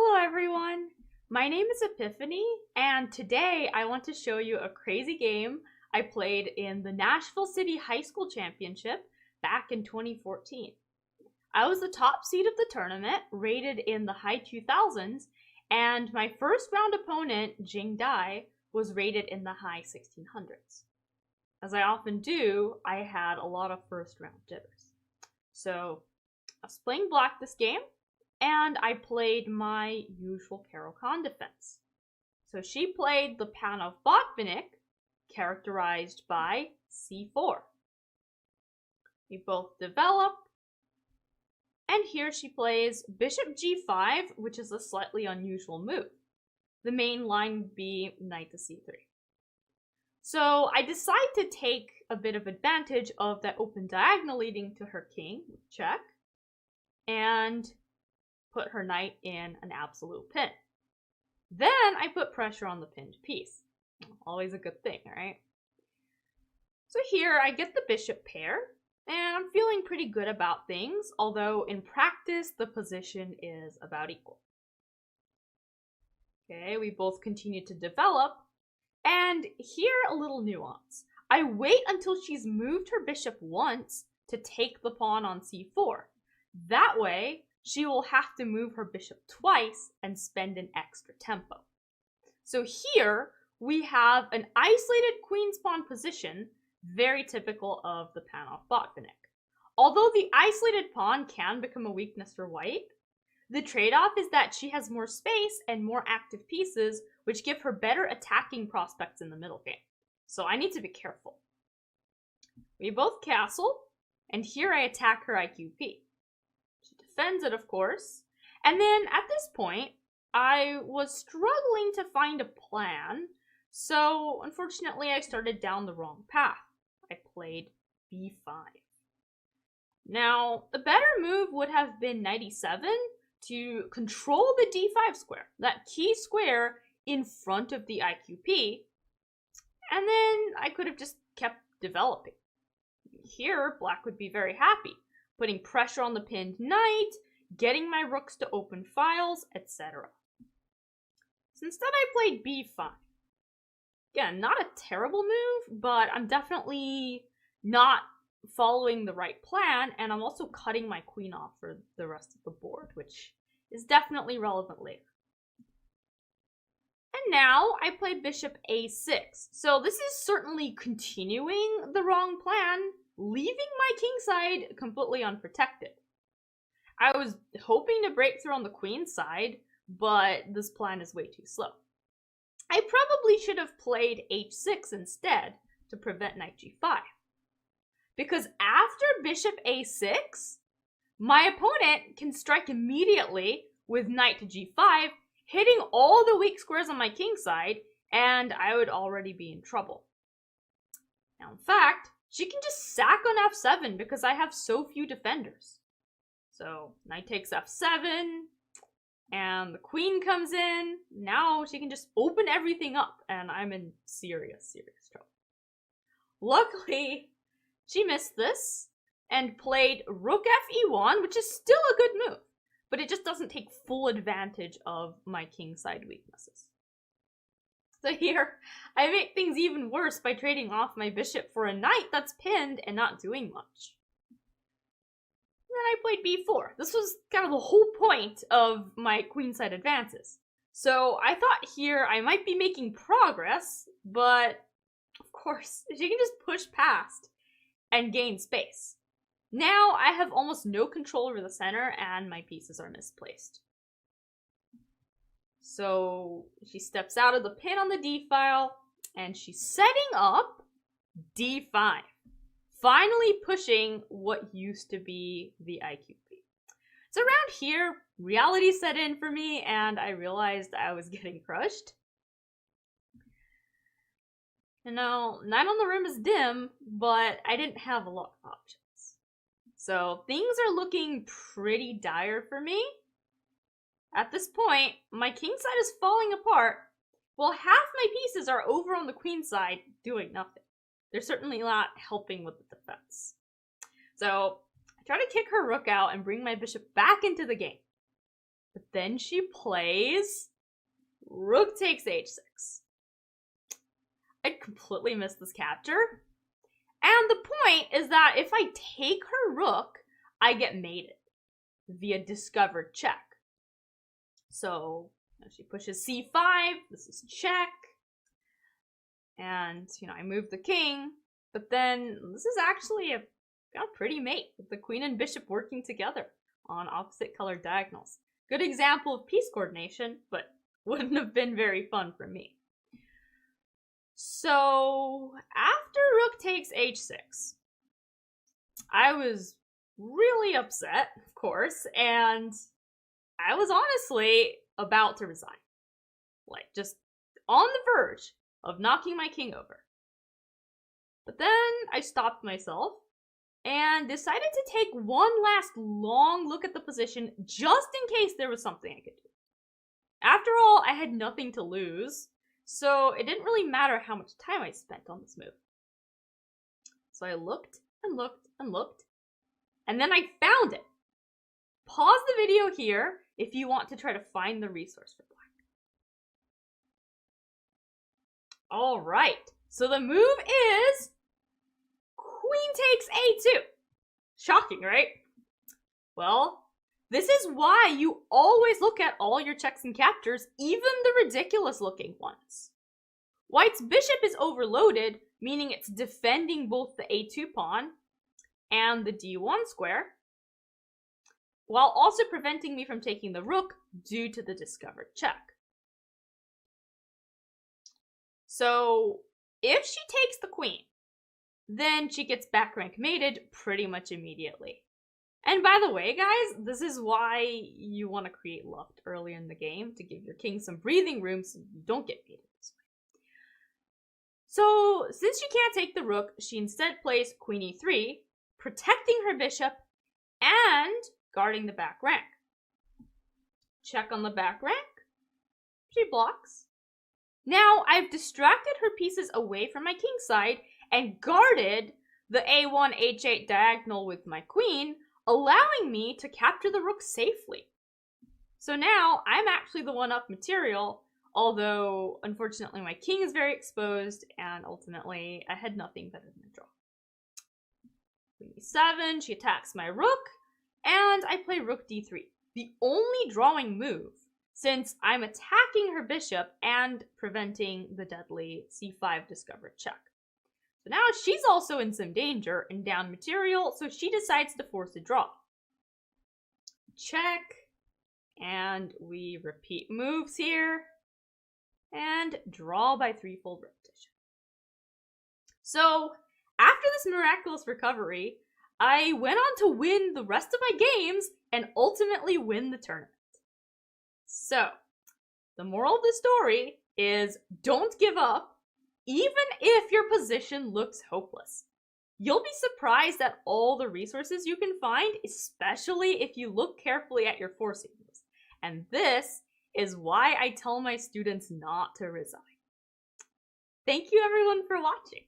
Hello everyone! My name is Epiphany, and today I want to show you a crazy game I played in the Nashville City High School Championship back in 2014. I was the top seed of the tournament, rated in the high 2000s, and my first round opponent, Jing Dai, was rated in the high 1600s. As I often do, I had a lot of first round jitters. So I was playing black this game, and I played my usual Caro-Kann defense. So she played the pawn of Botvinnik, characterized by c4. We both develop, and here she plays bishop g5, which is a slightly unusual move. The main line would be knight to c3. So I decide to take a bit of advantage of that open diagonal leading to her king, check, and put her knight in an absolute pin. Then I put pressure on the pinned piece. Always a good thing, right? So here I get the bishop pair, and I'm feeling pretty good about things, although in practice the position is about equal. Okay, we both continue to develop, and here a little nuance. I wait until she's moved her bishop once to take the pawn on c4. That way, she will have to move her bishop twice and spend an extra tempo. So here, we have an isolated queen's pawn position, very typical of the Panov Botvinnik. Although the isolated pawn can become a weakness for white, the trade-off is that she has more space and more active pieces, which give her better attacking prospects in the middle game. So I need to be careful. We both castle, and here I attack her IQP. Defends it, of course. And then at this point, I was struggling to find a plan, so unfortunately I started down the wrong path. I played b5. Now, the better move would have been knight e7 to control the d5 square, that key square in front of the IQP, and then I could have just kept developing. Here, black would be very happy, putting pressure on the pinned knight, getting my rooks to open files, etc. So instead I played b5. Again, not a terrible move, but I'm definitely not following the right plan, and I'm also cutting my queen off for the rest of the board, which is definitely relevant later. And now I play bishop a6. So this is certainly continuing the wrong plan, leaving my kingside completely unprotected. I was hoping to break through on the queen side, but this plan is way too slow. I probably should have played h6 instead to prevent knight g5. Because after bishop a6, my opponent can strike immediately with knight to g5, hitting all the weak squares on my king side, and I would already be in trouble. Now, in fact, she can just sack on f7 because I have so few defenders. So knight takes f7, and the queen comes in. Now she can just open everything up, and I'm in serious trouble. Luckily, she missed this and played rook f e1, which is still a good move, but it just doesn't take full advantage of my kingside weaknesses. So here, I make things even worse by trading off my bishop for a knight that's pinned and not doing much. Then I played b4. This was kind of the whole point of my queenside advances. So I thought here I might be making progress, but of course, she can just push past and gain space. Now I have almost no control over the center and my pieces are misplaced. So she steps out of the pin on the d-file and she's setting up d5. Finally pushing what used to be the IQP. So around here, reality set in for me and I realized I was getting crushed. You know, night on the rim is dim, but I didn't have a lot of options. So things are looking pretty dire for me. At this point, my king side is falling apart, while half my pieces are over on the queen side doing nothing. They're certainly not helping with the defense. So I try to kick her rook out and bring my bishop back into the game. But then she plays rook takes h6. I completely missed this capture. And the point is that if I take her rook, I get mated via discovered check. So she pushes c5, this is check. And, I move the king. But then this is actually a pretty mate with the queen and bishop working together on opposite colored diagonals. Good example of piece coordination, but wouldn't have been very fun for me. So after rook takes h6, I was really upset, of course, and I was honestly about to resign. Like, just on the verge of knocking my king over. But then I stopped myself and decided to take one last long look at the position just in case there was something I could do. After all, I had nothing to lose, so it didn't really matter how much time I spent on this move. So I looked and looked and looked, and then I found it. Pause the video here if you want to try to find the resource for black. Alright, so the move is queen takes a2. Shocking, right? Well, this is why you always look at all your checks and captures, even the ridiculous looking ones. White's bishop is overloaded, meaning it's defending both the a2 pawn and the d1 square, while also preventing me from taking the rook due to the discovered check. So if she takes the queen, then she gets back rank mated pretty much immediately. And by the way, guys, this is why you want to create luft early in the game, to give your king some breathing room so you don't get mated this way. So since she can't take the rook, she instead plays queen e3, protecting her bishop and guarding the back rank. Check on the back rank. She blocks. Now I've distracted her pieces away from my king's side and guarded the a1, h8 diagonal with my queen, allowing me to capture the rook safely. So now I'm actually the one-up material, although unfortunately my king is very exposed and ultimately I had nothing better than a draw. Queen e7, she attacks my rook, and I play rook d3, the only drawing move, since I'm attacking her bishop and preventing the deadly c5 discovered check. So now she's also in some danger and down material, so she decides to force a draw. Check, and we repeat moves here, and draw by threefold repetition. So after this miraculous recovery, I went on to win the rest of my games and ultimately win the tournament. So, the moral of the story is don't give up, even if your position looks hopeless. You'll be surprised at all the resources you can find, especially if you look carefully at your forcing moves. And this is why I tell my students not to resign. Thank you everyone for watching.